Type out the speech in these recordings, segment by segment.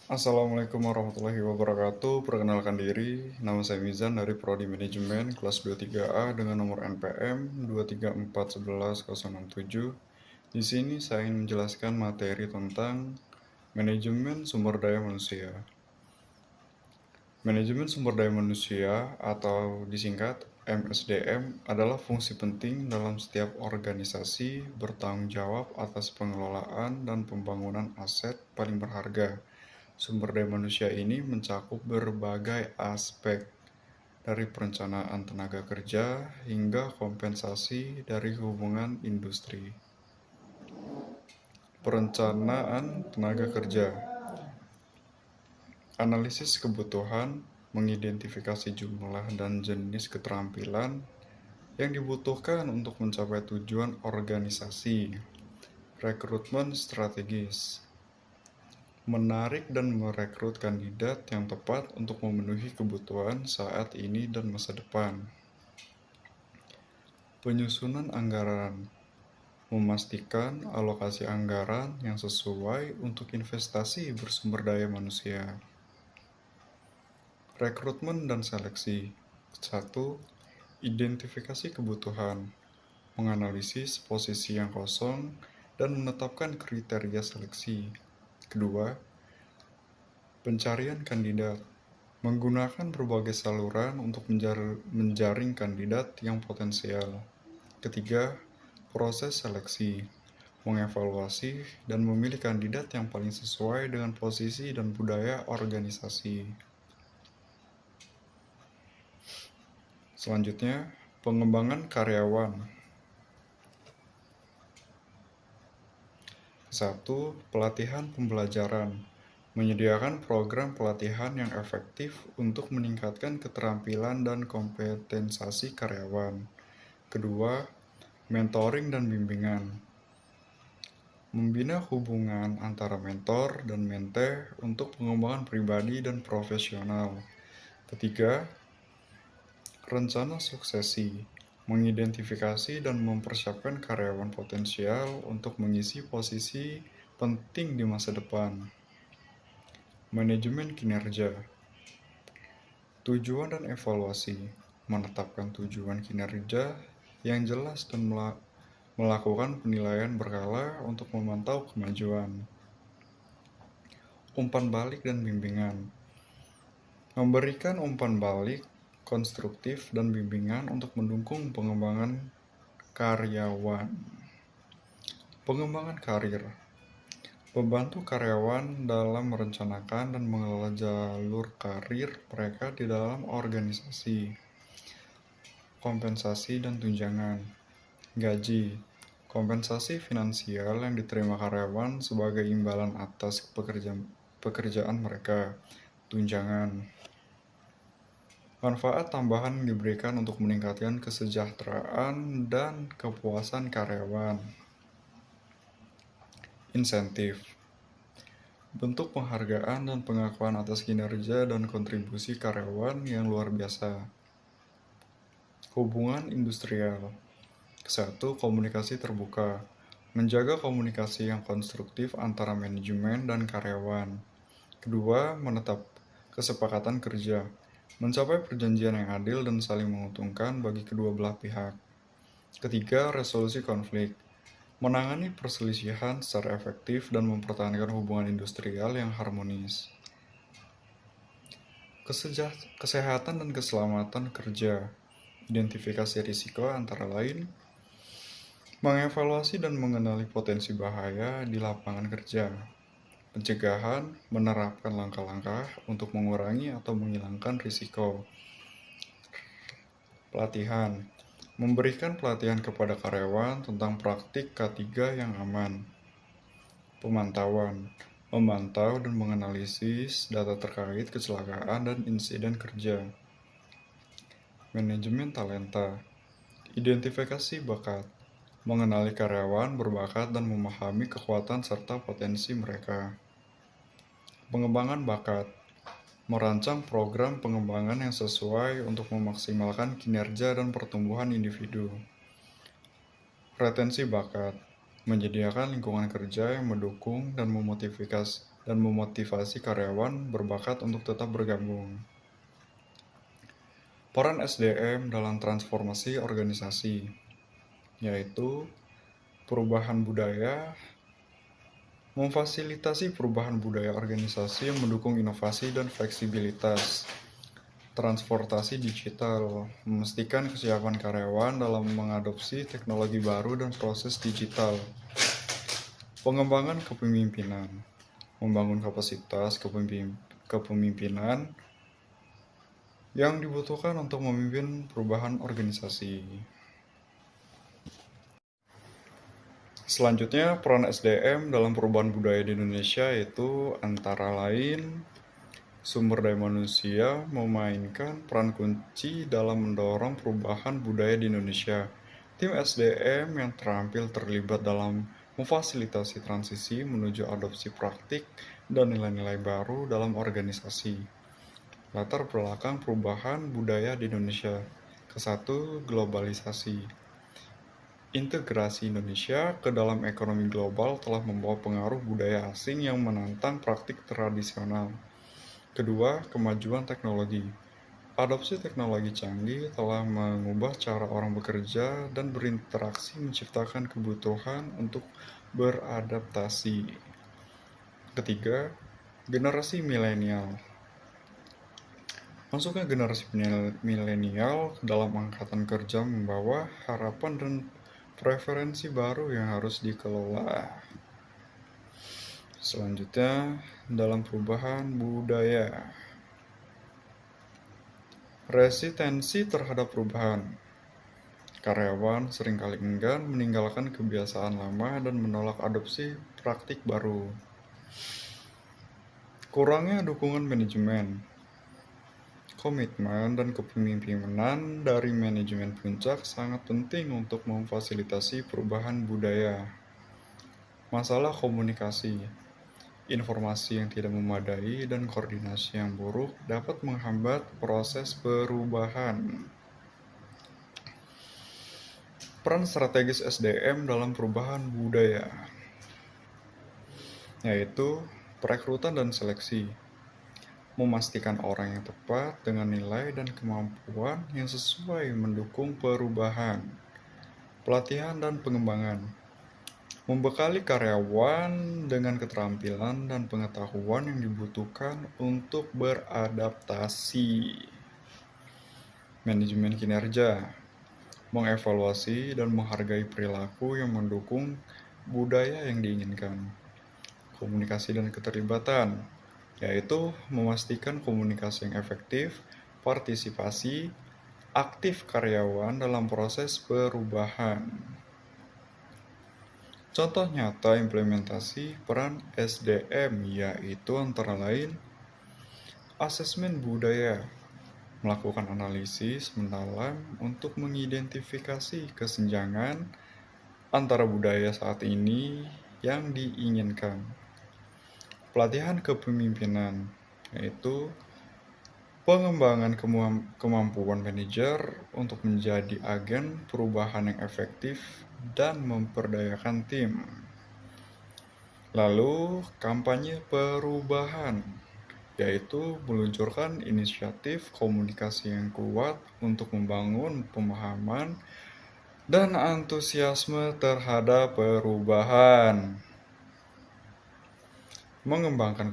Assalamualaikum warahmatullahi wabarakatuh. Perkenalkan diri, nama saya Mizan dari Prodi Manajemen kelas 23A dengan nomor NPM 234111067. Di sini saya ingin menjelaskan materi tentang manajemen sumber daya manusia. Manajemen sumber daya manusia atau disingkat MSDM adalah fungsi penting dalam setiap organisasi bertanggung jawab atas pengelolaan dan pembangunan aset paling berharga. Sumber daya manusia ini mencakup berbagai aspek, dari perencanaan tenaga kerja hingga kompensasi dari hubungan industri. Perencanaan tenaga kerja, analisis kebutuhan, mengidentifikasi jumlah dan jenis keterampilan yang dibutuhkan untuk mencapai tujuan organisasi. Rekrutmen strategis, menarik dan merekrut kandidat yang tepat untuk memenuhi kebutuhan saat ini dan masa depan. Penyusunan anggaran, memastikan alokasi anggaran yang sesuai untuk investasi bersumber daya manusia. Rekrutmen dan seleksi. 1. Identifikasi kebutuhan, menganalisis posisi yang kosong dan menetapkan kriteria seleksi. Kedua, pencarian kandidat, menggunakan berbagai saluran untuk menjaring kandidat yang potensial. Ketiga, proses seleksi, mengevaluasi dan memilih kandidat yang paling sesuai dengan posisi dan budaya organisasi. Selanjutnya, pengembangan karyawan. 1. Pelatihan pembelajaran, menyediakan program pelatihan yang efektif untuk meningkatkan keterampilan dan kompetensasi karyawan. Kedua, mentoring dan bimbingan, membina hubungan antara mentor dan mente untuk pengembangan pribadi dan profesional. Ketiga, rencana suksesi, mengidentifikasi dan mempersiapkan karyawan potensial untuk mengisi posisi penting di masa depan. Manajemen kinerja, tujuan dan evaluasi, menetapkan tujuan kinerja yang jelas dan melakukan penilaian berkala untuk memantau kemajuan. Umpan balik dan bimbingan, memberikan umpan balik konstruktif dan bimbingan untuk mendukung pengembangan karyawan. Pengembangan karir, membantu karyawan dalam merencanakan dan mengelola jalur karir mereka di dalam organisasi. Kompensasi dan tunjangan, gaji, kompensasi finansial yang diterima karyawan sebagai imbalan atas pekerjaan mereka. Tunjangan, manfaat tambahan yang diberikan untuk meningkatkan kesejahteraan dan kepuasan karyawan. Insentif, bentuk penghargaan dan pengakuan atas kinerja dan kontribusi karyawan yang luar biasa. Hubungan industrial. 1. Komunikasi terbuka, menjaga komunikasi yang konstruktif antara manajemen dan karyawan. Kedua, menetap kesepakatan kerja, mencapai perjanjian yang adil dan saling menguntungkan bagi kedua belah pihak. Ketiga, resolusi konflik, menangani perselisihan secara efektif dan mempertahankan hubungan industrial yang harmonis. Kesehatan dan keselamatan kerja, identifikasi risiko antara lain, mengevaluasi dan mengenali potensi bahaya di lapangan kerja. Pencegahan, menerapkan langkah-langkah untuk mengurangi atau menghilangkan risiko. Pelatihan, memberikan pelatihan kepada karyawan tentang praktik K3 yang aman. Pemantauan, memantau dan menganalisis data terkait kecelakaan dan insiden kerja. Manajemen talenta, identifikasi bakat, mengenali karyawan berbakat dan memahami kekuatan serta potensi mereka. Pengembangan bakat, merancang program pengembangan yang sesuai untuk memaksimalkan kinerja dan pertumbuhan individu. Retensi bakat, menyediakan lingkungan kerja yang mendukung dan dan memotivasi karyawan berbakat untuk tetap bergabung. Peran SDM dalam transformasi organisasi, yaitu perubahan budaya, memfasilitasi perubahan budaya organisasi yang mendukung inovasi dan fleksibilitas. Transportasi digital, memastikan kesiapan karyawan dalam mengadopsi teknologi baru dan proses digital. Pengembangan kepemimpinan, membangun kapasitas kepemimpinan yang dibutuhkan untuk memimpin perubahan organisasi. Selanjutnya, peran SDM dalam perubahan budaya di Indonesia yaitu antara lain sumber daya manusia memainkan peran kunci dalam mendorong perubahan budaya di Indonesia. Tim SDM yang terampil terlibat dalam memfasilitasi transisi menuju adopsi praktik dan nilai-nilai baru dalam organisasi. Latar belakang perubahan budaya di Indonesia. Kesatu, globalisasi. Integrasi Indonesia ke dalam ekonomi global telah membawa pengaruh budaya asing yang menantang praktik tradisional. Kedua, kemajuan teknologi. Adopsi teknologi canggih telah mengubah cara orang bekerja dan berinteraksi menciptakan kebutuhan untuk beradaptasi. Ketiga, generasi milenial. Masuknya generasi milenial ke dalam angkatan kerja membawa harapan dan preferensi baru yang harus dikelola. Selanjutnya, dalam perubahan budaya. Resistensi terhadap perubahan. Karyawan seringkali enggan meninggalkan kebiasaan lama dan menolak adopsi praktik baru. Kurangnya dukungan manajemen. Komitmen dan kepemimpinan dari manajemen puncak sangat penting untuk memfasilitasi perubahan budaya. Masalah komunikasi, informasi yang tidak memadai dan koordinasi yang buruk dapat menghambat proses perubahan. Peran strategis SDM dalam perubahan budaya, yaitu perekrutan dan seleksi. Memastikan orang yang tepat dengan nilai dan kemampuan yang sesuai mendukung perubahan. Pelatihan dan pengembangan. Membekali karyawan dengan keterampilan dan pengetahuan yang dibutuhkan untuk beradaptasi. Manajemen kinerja. Mengevaluasi dan menghargai perilaku yang mendukung budaya yang diinginkan. Komunikasi dan keterlibatan, yaitu memastikan komunikasi yang efektif, partisipasi aktif karyawan dalam proses perubahan. Contoh nyata implementasi peran SDM yaitu antara lain asesmen budaya, melakukan analisis mendalam untuk mengidentifikasi kesenjangan antara budaya saat ini yang diinginkan. Pelatihan kepemimpinan, yaitu pengembangan kemampuan manajer untuk menjadi agen perubahan yang efektif dan memperdayakan tim. Lalu, kampanye perubahan, yaitu meluncurkan inisiatif komunikasi yang kuat untuk membangun pemahaman dan antusiasme terhadap perubahan. Mengembangkan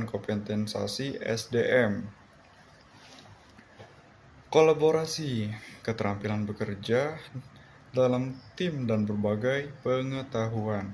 kompensasi SDM. Kolaborasi, keterampilan bekerja dalam tim dan berbagai pengetahuan.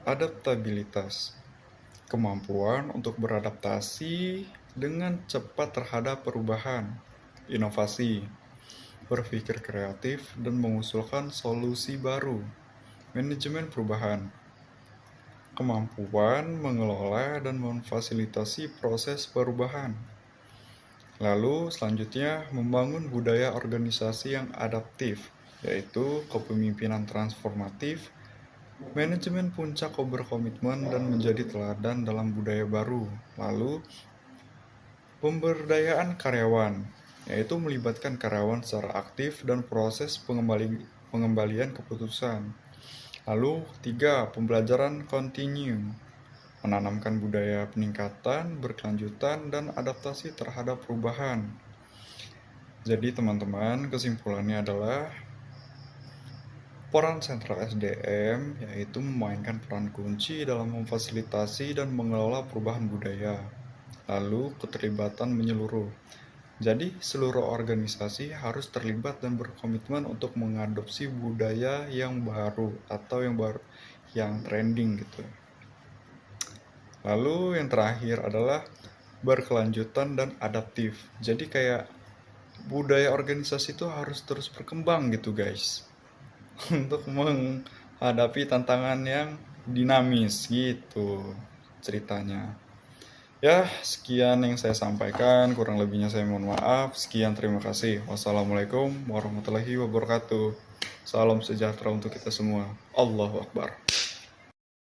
Adaptabilitas, kemampuan untuk beradaptasi dengan cepat terhadap perubahan. Inovasi, berpikir kreatif dan mengusulkan solusi baru. Manajemen perubahan, kemampuan mengelola dan memfasilitasi proses perubahan. Lalu selanjutnya membangun budaya organisasi yang adaptif, yaitu kepemimpinan transformatif, manajemen puncak berkomitmen dan menjadi teladan dalam budaya baru. Lalu pemberdayaan karyawan, yaitu melibatkan karyawan secara aktif dan proses pengembalian keputusan. Lalu ketiga, pembelajaran kontinu. Menanamkan budaya peningkatan, berkelanjutan, dan adaptasi terhadap perubahan. Jadi teman-teman, kesimpulannya adalah peran sentral SDM yaitu memainkan peran kunci dalam memfasilitasi dan mengelola perubahan budaya. Lalu keterlibatan menyeluruh. Jadi seluruh organisasi harus terlibat dan berkomitmen untuk mengadopsi budaya yang baru atau yang trending gitu. Lalu yang terakhir adalah berkelanjutan dan adaptif. Jadi kayak budaya organisasi itu harus terus berkembang gitu guys. Untuk menghadapi tantangan yang dinamis gitu ceritanya. Ya, sekian yang saya sampaikan, kurang lebihnya saya mohon maaf. Sekian, terima kasih. Wassalamualaikum warahmatullahi wabarakatuh. Salam sejahtera untuk kita semua. Allahu Akbar.